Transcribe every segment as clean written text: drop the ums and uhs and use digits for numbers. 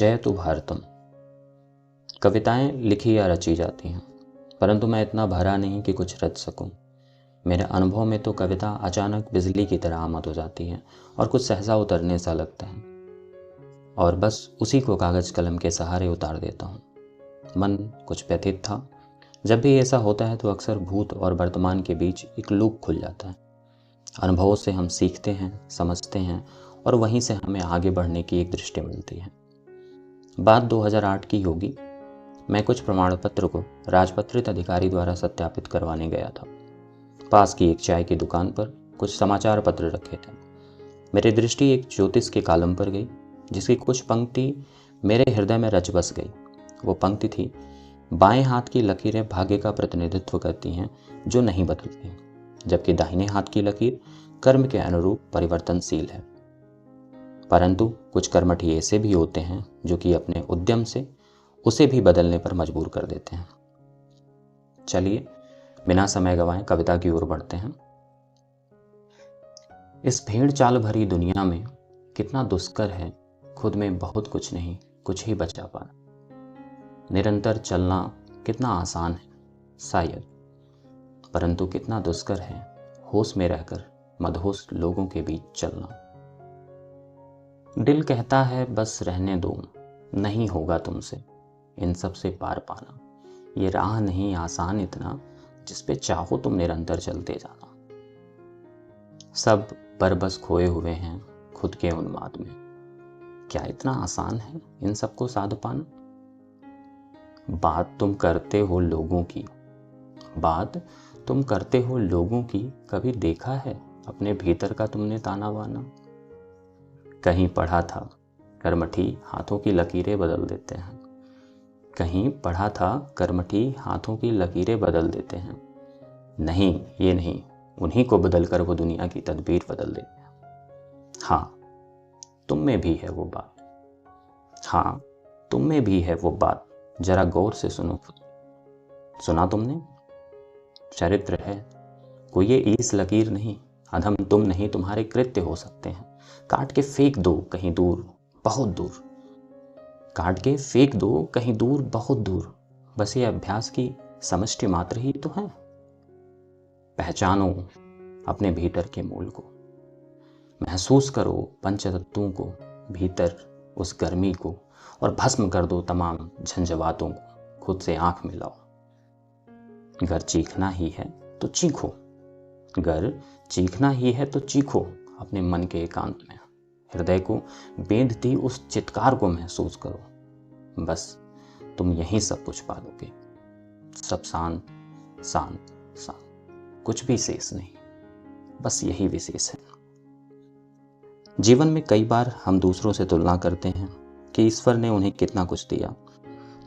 जयतु भारतम। कविताएं लिखी या रची जाती हैं, परंतु मैं इतना भरा नहीं कि कुछ रच सकूं। मेरे अनुभव में तो कविता अचानक बिजली की तरह आमद हो जाती है और कुछ सहसा उतरने सा लगता है, और बस उसी को कागज कलम के सहारे उतार देता हूँ। मन कुछ व्यथित था। जब भी ऐसा होता है तो अक्सर भूत और वर्तमान के बीच एक लूप खुल जाता है। अनुभवों से हम सीखते हैं, समझते हैं, और वहीं से हमें आगे बढ़ने की एक दृष्टि मिलती है। बात 2008 की होगी। मैं कुछ प्रमाण पत्र को राजपत्रित अधिकारी द्वारा सत्यापित करवाने गया था। पास की एक चाय की दुकान पर कुछ समाचार पत्र रखे थे। मेरी दृष्टि एक ज्योतिष के कॉलम पर गई, जिसकी कुछ पंक्ति मेरे हृदय में रच बस गई। वो पंक्ति थी, बाएं हाथ की लकीरें भाग्य का प्रतिनिधित्व करती हैं जो नहीं बदलती, जबकि दाहिने हाथ की लकीर कर्म के अनुरूप परिवर्तनशील है। परंतु कुछ कर्मठ ऐसे भी होते हैं जो कि अपने उद्यम से उसे भी बदलने पर मजबूर कर देते हैं। चलिए बिना समय गंवाए कविता की ओर बढ़ते हैं। इस भेड़ चाल भरी दुनिया में कितना दुष्कर है खुद में बहुत कुछ नहीं, कुछ ही बचा पाना। निरंतर चलना कितना आसान है शायद, परंतु कितना दुष्कर है होश में रहकर मदहोश लोगों के बीच चलना। दिल कहता है बस रहने दो, नहीं होगा तुमसे इन सब से पार पाना। ये राह नहीं आसान इतना, जिस पे चाहो तुम निरंतर चलते जाना। सब बरबस खोए हुए हैं खुद के उन्माद में। क्या इतना आसान है इन सबको साध पाना? बात तुम करते हो लोगों की, बात तुम करते हो लोगों की, कभी देखा है अपने भीतर का तुमने ताना बाना? कहीं पढ़ा था कर्मठी हाथों की लकीरें बदल देते हैं। कहीं पढ़ा था कर्मठी हाथों की लकीरें बदल देते हैं। नहीं, ये नहीं, उन्हीं को बदल कर वो दुनिया की तदबीर बदल देते हैं। हाँ, तुम में भी है वो बात। हाँ, तुम में भी है वो बात, जरा गौर से सुनो खुद। सुना तुमने? चरित्र है, कोई ये ईस लकीर नहीं, अधम तुम नहीं, तुम्हारे कृत्य हो सकते हैं। काट के फेंक दो कहीं दूर, बहुत दूर। काट के फेंक दो कहीं दूर, बहुत दूर। बस ये अभ्यास की समष्टि मात्र ही तो है। पहचानो अपने भीतर के मूल को, महसूस करो पंचतत्वों को, भीतर उस गर्मी को, और भस्म कर दो तमाम झंझवातों को। खुद से आंख मिलाओ। अगर चीखना ही है तो चीखो, अगर चीखना ही है तो चीखो अपने मन के एकांत में। हृदय को बेंधती उस चित्कार को महसूस करो। बस तुम यहीं सब कुछ पालोगे। सब शांत शांत शांत, कुछ भी शेष नहीं, बस यही विशेष है। जीवन में कई बार हम दूसरों से तुलना करते हैं कि ईश्वर ने उन्हें कितना कुछ दिया,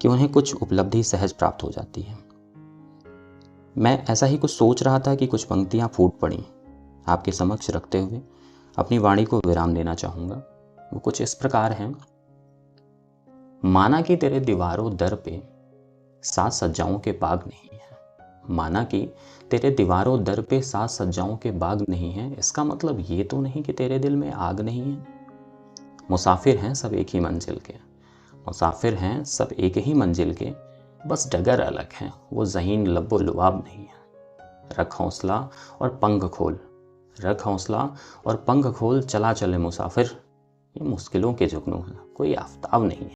कि उन्हें कुछ उपलब्धि सहज प्राप्त हो जाती है। मैं ऐसा ही कुछ सोच रहा था कि कुछ पंक्तियां फूट पड़ी। आपके समक्ष रखते हुए अपनी वाणी को विराम देना चाहूंगा। वो कुछ इस प्रकार हैं। माना कि तेरे दीवारों दर पे साज सज्जाओं के बाग नहीं है। माना कि तेरे दीवारों दर पे साज सज्जाओं के बाग नहीं है, इसका मतलब ये तो नहीं कि तेरे दिल में आग नहीं है। मुसाफिर हैं सब एक ही मंजिल के, मुसाफिर हैं सब एक ही मंजिल के, बस डगर अलग है, वो ज़हीन लब्बो लुआब नहीं है। रख हौसला और पंख खोल, रख हौसला और पंख खोल, चला चले मुसाफिर। ये मुश्किलों के जुगनू हैं, कोई आफताब नहीं है।